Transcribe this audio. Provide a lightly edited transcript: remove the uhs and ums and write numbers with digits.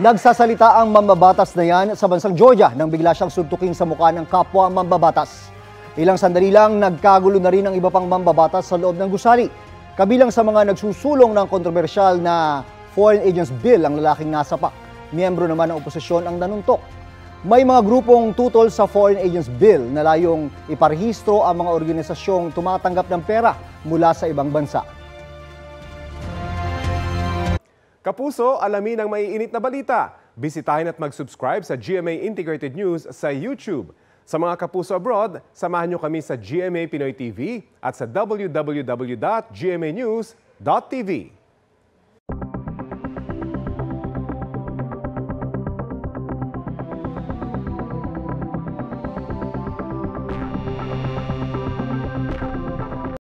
Nagsasalita ang mambabatas na yan sa bansang Georgia nang bigla siyang suntukin sa mukha ng kapwa mambabatas. Ilang sandali lang, nagkagulo na rin ang iba pang mambabatas sa loob ng gusali. Kabilang sa mga nagsusulong ng kontrobersyal na Foreign Agents Bill ang lalaking nasapak. Miyembro naman ng oposisyon ang nanuntok. May mga grupong tutol sa Foreign Agents Bill na layong iparehistro ang mga organisasyong tumatanggap ng pera mula sa ibang bansa. Kapuso, alamin ang maiinit na balita. Bisitahin at mag-subscribe sa GMA Integrated News sa YouTube. Sa mga kapuso abroad, samahan niyo kami sa GMA Pinoy TV at sa www.gmanews.tv.